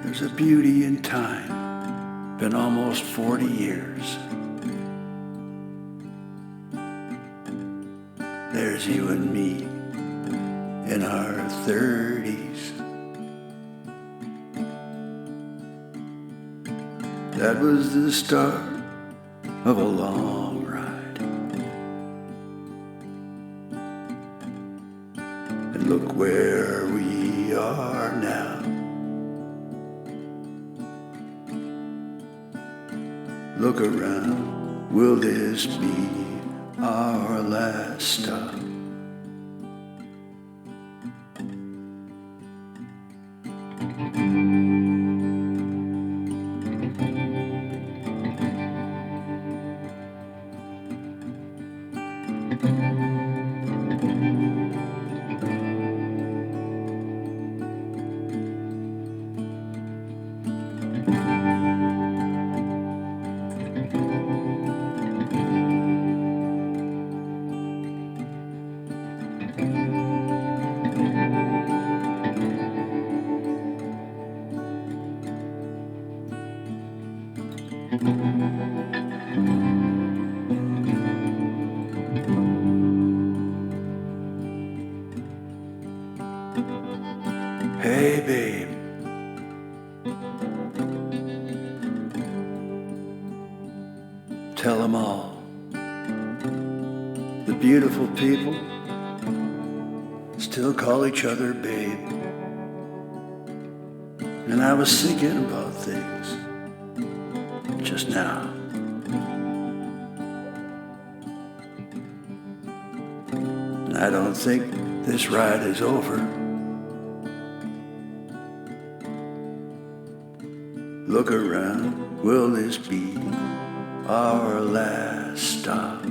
There's a beauty in time, been almost 40 years. There's you and me in our 30s. That was the start of a long ride. And look where we are now. Look around, will this be our last stop? Hey babe, tell them all, the beautiful people still call each other babe. And I was thinking about things just now. And I don't think this ride is over. Look around, will this be our last stop?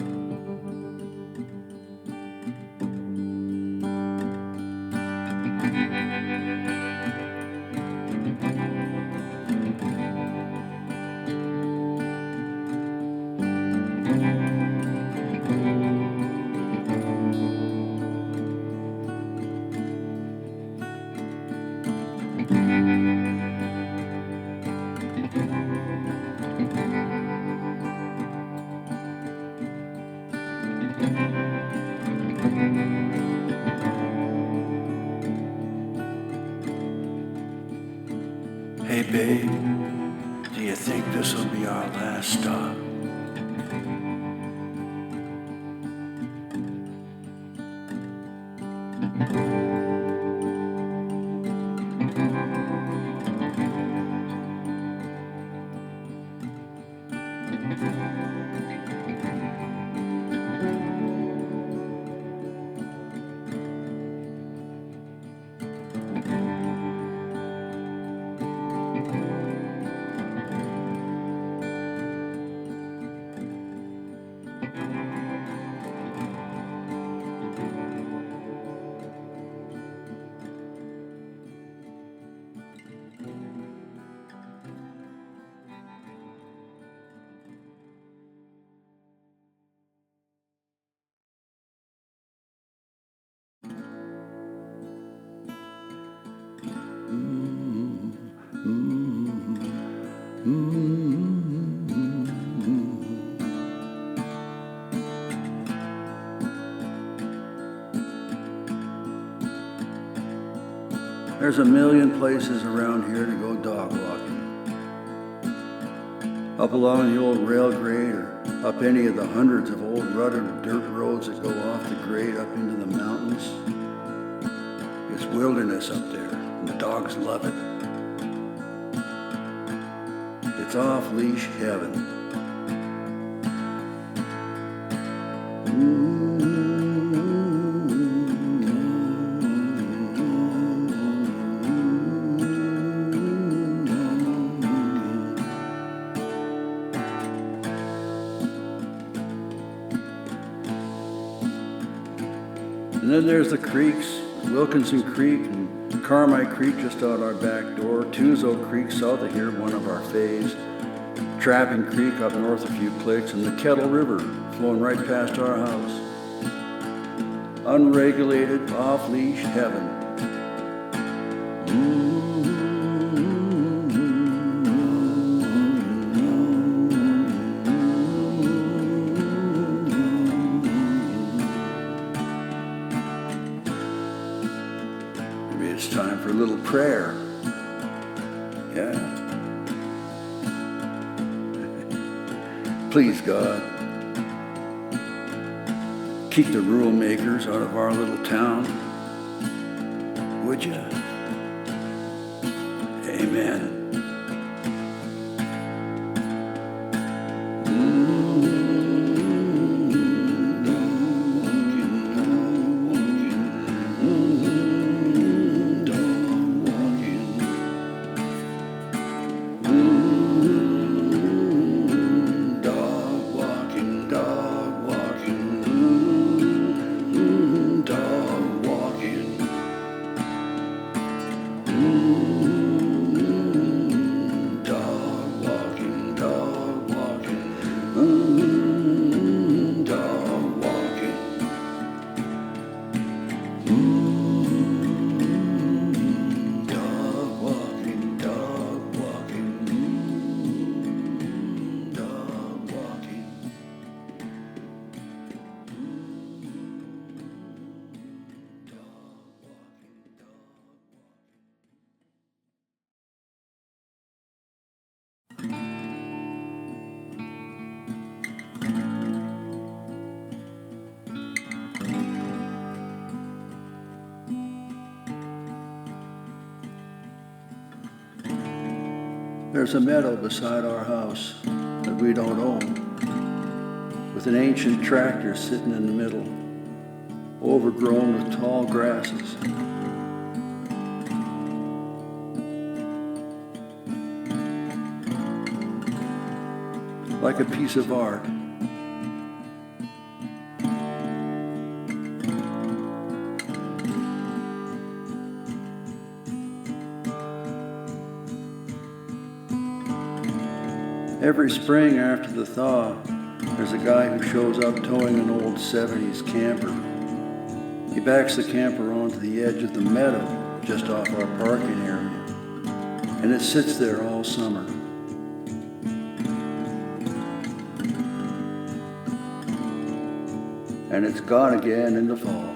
Hey babe, do you think this will be our last stop? There's a million places around here to go dog walking. Up along the old rail grade or up any of the hundreds of old rutted dirt roads that go off the grade up into the mountains. It's wilderness up there, and the dogs love it. It's off-leash heaven. And then there's the creeks, Wilkinson Creek and Carmi Creek just out our back door, Tuzo Creek south of here, one of our faves, Trapping Creek up north a few clicks, and the Kettle River flowing right past our house. Unregulated off-leash heaven. Maybe it's time for a little prayer. Yeah. Please, God, keep the rule makers out of our little town, would you? Amen. There's a meadow beside our house that we don't own, with an ancient tractor sitting in the middle, overgrown with tall grasses. Like a piece of art. Every spring after the thaw, there's a guy who shows up towing an old 70s camper. He backs the camper onto the edge of the meadow just off our parking area, and it sits there all summer. And it's gone again in the fall.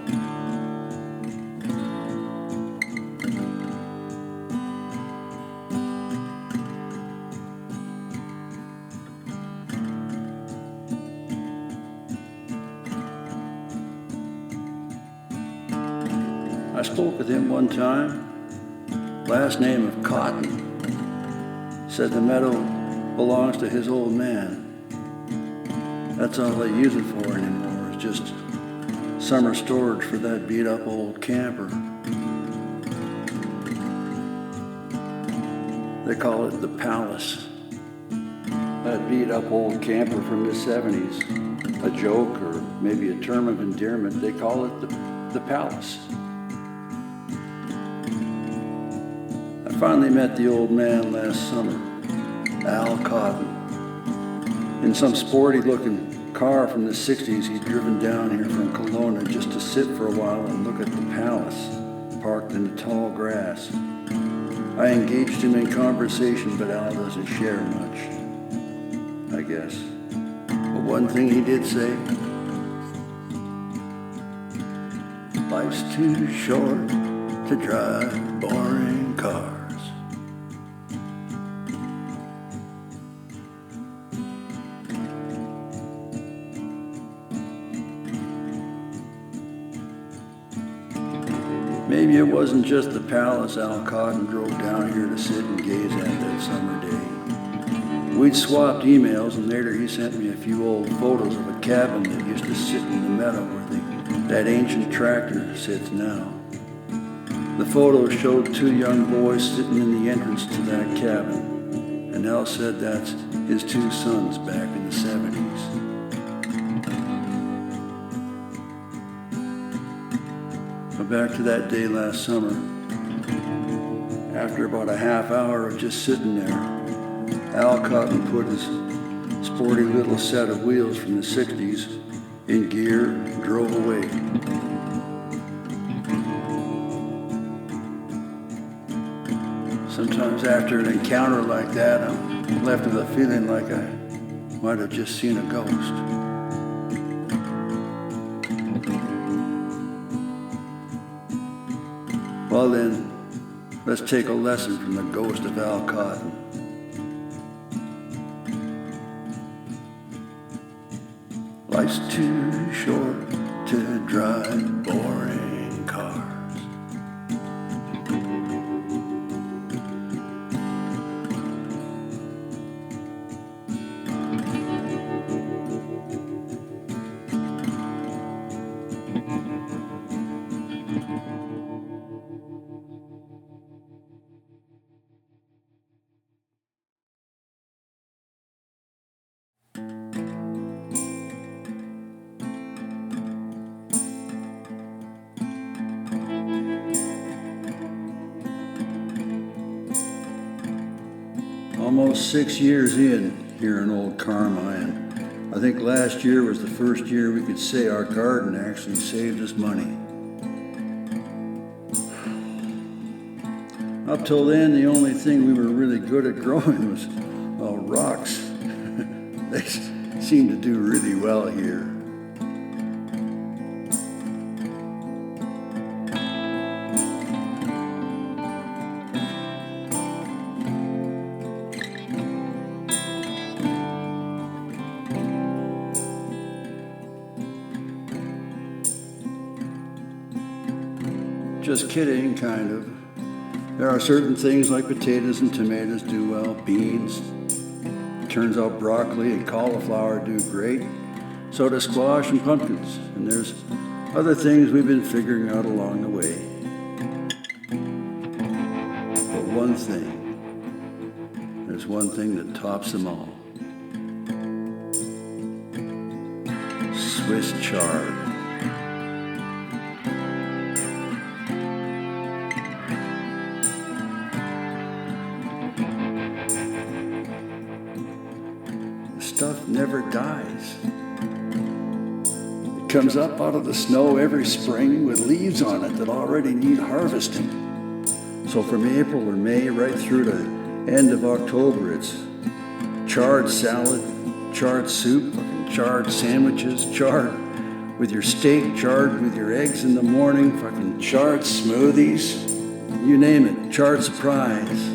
I spoke with him one time, last name of Cotton. Said the meadow belongs to his old man. That's all they use it for anymore, is just summer storage for that beat up old camper. They call it the Palace. That beat up old camper from the 70s, a joke or maybe a term of endearment, they call it the Palace. I finally met the old man last summer, Al Cotton. In some sporty-looking car from the 60s, he'd driven down here from Kelowna just to sit for a while and look at the Palace, parked in the tall grass. I engaged him in conversation, but Al doesn't share much, I guess. But one thing he did say, life's too short to drive boring cars. Maybe it wasn't just the Palace Al Cotton drove down here to sit and gaze at that summer day. We'd swapped emails, and later he sent me a few old photos of a cabin that used to sit in the meadow where that ancient tractor sits now. The photos showed two young boys sitting in the entrance to that cabin, and Al said that's his two sons back in the 70s. Back to that day last summer. After about a half hour of just sitting there, Al Cotton put his sporty little set of wheels from the 60s in gear and drove away. Sometimes after an encounter like that, I'm left with a feeling like I might have just seen a ghost. Well then, let's take a lesson from the ghost of Al Cotton. Life's too short to drive boring cars. Almost 6 years in here in old Carmi, and I think last year was the first year we could say our garden actually saved us money. Up till then, the only thing we were really good at growing was, well, rocks. They seem to do really well here. Just kidding, kind of. There are certain things like potatoes and tomatoes do well, beans. Turns out broccoli and cauliflower do great. So do squash and pumpkins. And there's other things we've been figuring out along the way. But there's one thing that tops them all. Swiss chard. Stuff never dies. It comes up out of the snow every spring with leaves on it that already need harvesting. So from April or May right through to end of October, it's chard salad, chard soup, fucking chard sandwiches, chard with your steak, chard with your eggs in the morning, fucking chard smoothies, you name it, chard surprise.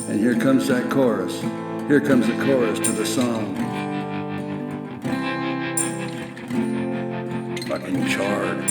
And here comes that chorus. Here comes the chorus to the song. Fucking chard.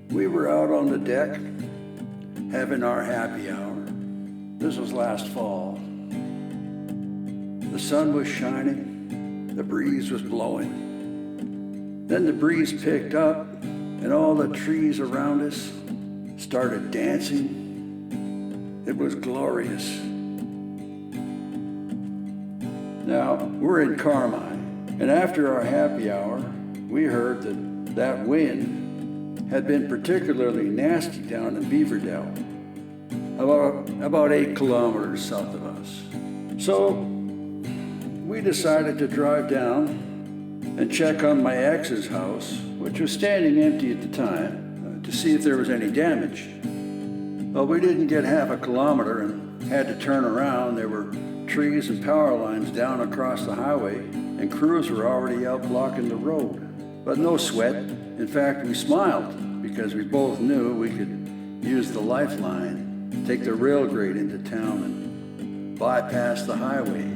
We were out on the deck having our happy hour. This was last fall. The sun was shining, the breeze was blowing. Then the breeze picked up and all the trees around us started dancing. It was glorious. Now, we're in Carmi, and after our happy hour, we heard that wind had been particularly nasty down in Beaverdale, about 8 kilometers south of us. So we decided to drive down and check on my ex's house, which was standing empty at the time, to see if there was any damage. Well, we didn't get half a kilometer and had to turn around. There were trees and power lines down across the highway, and crews were already out blocking the road. But no sweat. In fact, we smiled because we both knew we could use the Lifeline, take the rail grade into town and bypass the highway.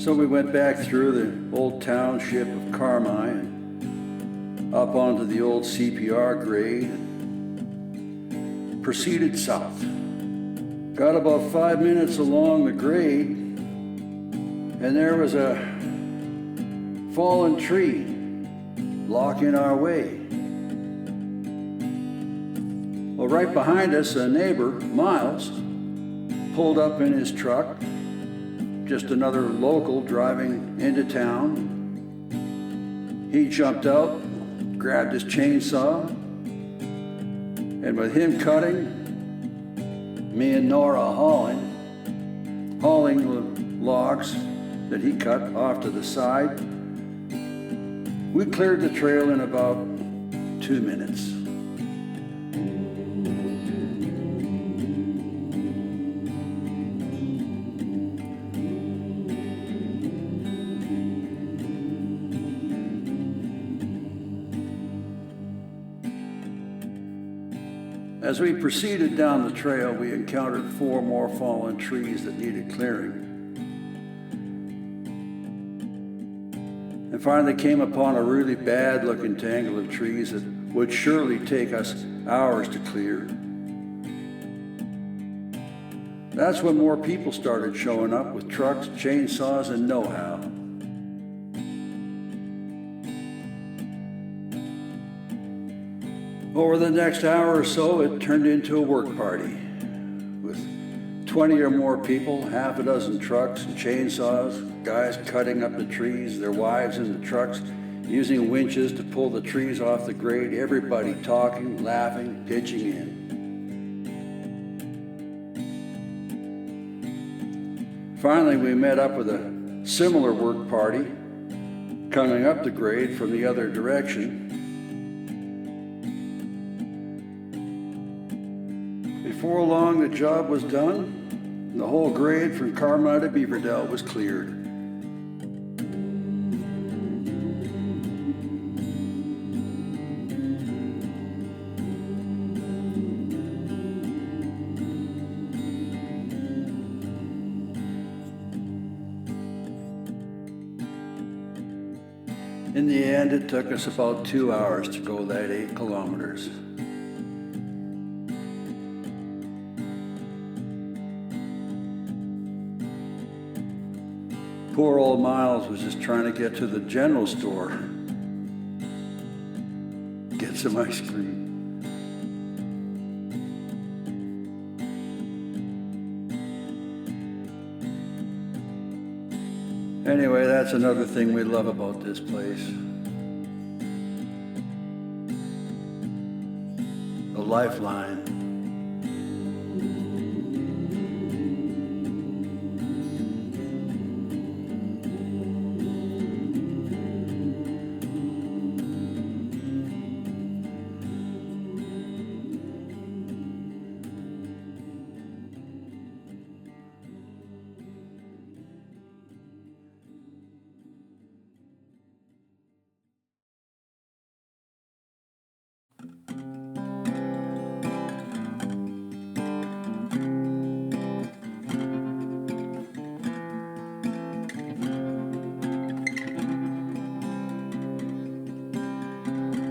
So we went back through the old township of Carmi and up onto the old CPR grade and proceeded south. Got about 5 minutes along the grade and there was a fallen tree blocking our way. Well, right behind us, a neighbor, Miles, pulled up in his truck, just another local driving into town. He jumped out, grabbed his chainsaw, and with him cutting, me and Nora hauling the logs that he cut off to the side, we cleared the trail in about 2 minutes. As we proceeded down the trail, we encountered 4 more fallen trees that needed clearing. And finally came upon a really bad-looking tangle of trees that would surely take us hours to clear. That's when more people started showing up with trucks, chainsaws, and know-how. Over the next hour or so, it turned into a work party with 20 or more people, half a dozen trucks and chainsaws, guys cutting up the trees, their wives in the trucks, using winches to pull the trees off the grade, everybody talking, laughing, pitching in. Finally, we met up with a similar work party coming up the grade from the other direction. Before long, the job was done, and the whole grade from Carmi to Beaverdell was cleared. In the end, it took us about 2 hours to go that 8 kilometers. Poor old Miles was just trying to get to the general store, get some ice cream. Anyway, that's another thing we love about this place. The Lifeline.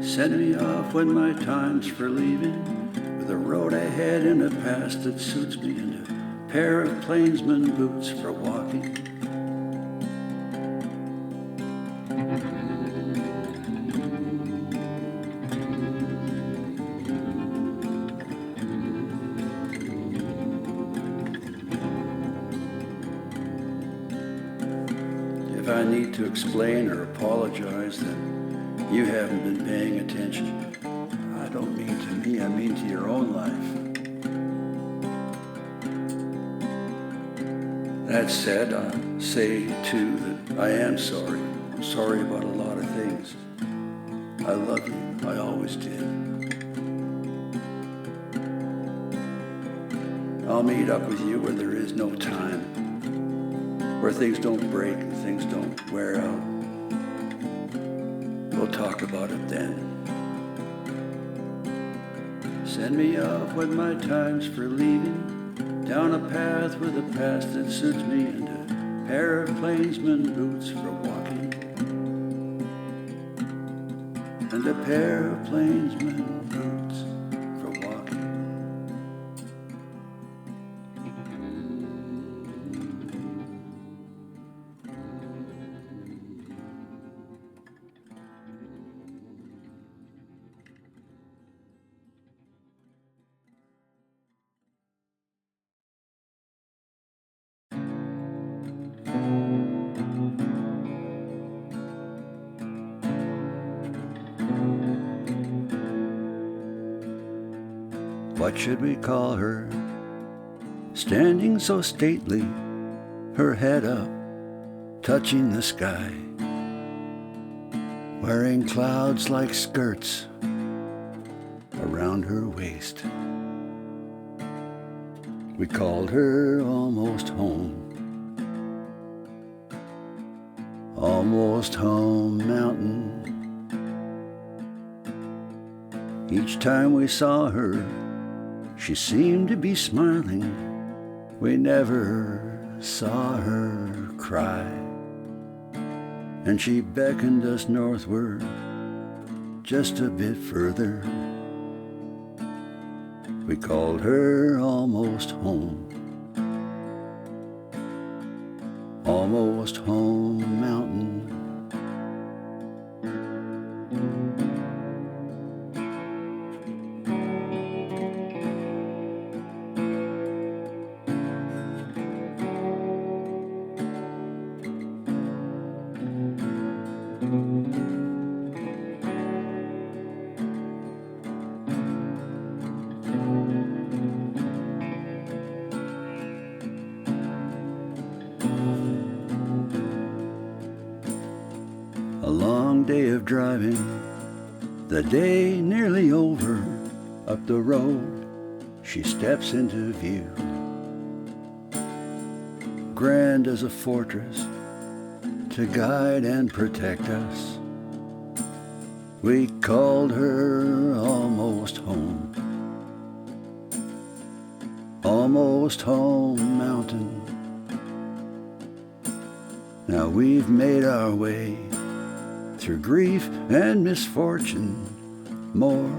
Send me off when my time's for leaving, with a road ahead and a past that suits me, and a pair of Plainsman boots for walking. If I need to explain or apologize, then you haven't been paying attention. I don't mean to me, I mean to your own life. That said, I say too that I am sorry. I'm sorry about a lot of things. I love you, I always did. I'll meet up with you where there is no time, where things don't break and things don't wear out. We'll talk about it then. Send me off when my time's for leaving, down a path with a past that suits me, and a pair of Plainsman boots for walking, and a pair of Plainsman boots for walking. What should we call her? Standing so stately, her head up, touching the sky, wearing clouds like skirts around her waist. We called her Almost Home. Almost Home Mountain. Each time we saw her, she seemed to be smiling. We never saw her cry. And she beckoned us northward, just a bit further. We called her Almost Home. Almost Home Mountain. A long day of driving, the day nearly over. Up the road, she steps into view, grand as a fortress, to guide and protect us. We called her Almost Home. Almost Home Mountain. Now we've made our way through grief and misfortune, more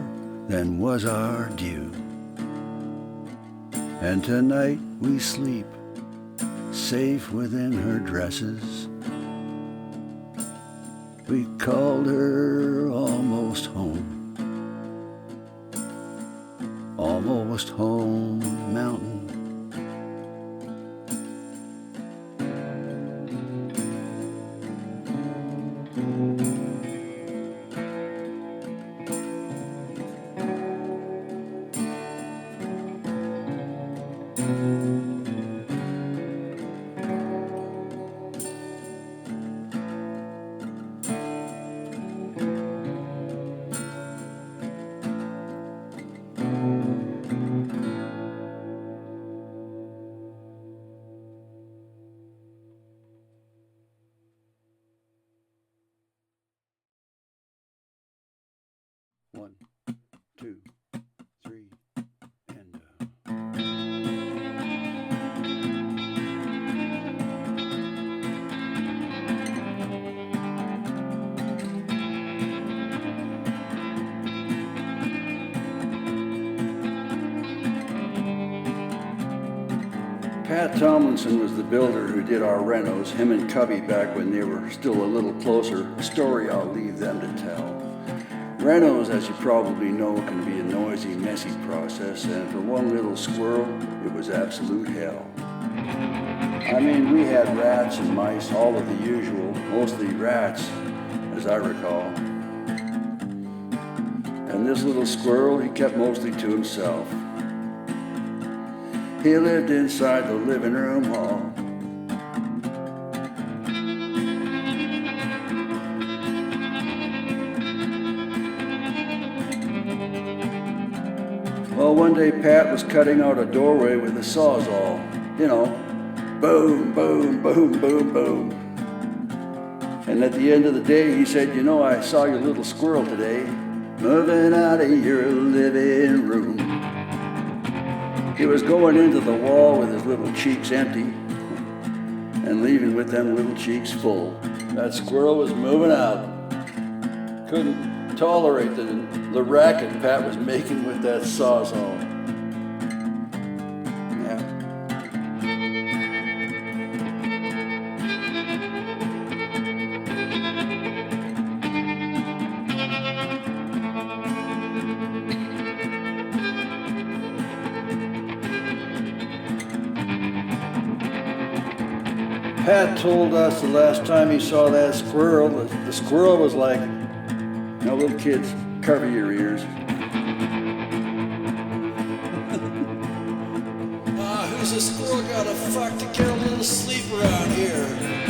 than was our due. And tonight we sleep, safe within her dresses. We called her Almost Home. Almost Home Mountain. One, two, three, and Pat Tomlinson was the builder who did our renos, him and Cubby back when they were still a little closer. A story I'll leave them to tell. Renos, as you probably know, can be a noisy, messy process, and for one little squirrel, it was absolute hell. I mean, we had rats and mice, all of the usual, mostly rats, as I recall. And this little squirrel, he kept mostly to himself. He lived inside the living room hall. Well, one day Pat was cutting out a doorway with a sawzall. You know, boom, boom, boom, boom, boom. And at the end of the day, he said, you know, I saw your little squirrel today, moving out of your living room. He was going into the wall with his little cheeks empty, and leaving with them little cheeks full. That squirrel was moving out. Couldn't tolerate the racket Pat was making with that sawzall. Yeah. Pat told us the last time he saw that squirrel, the squirrel was like, now little kids, cover your ears. Who's a squirrel got a fuck to get a little sleep around here?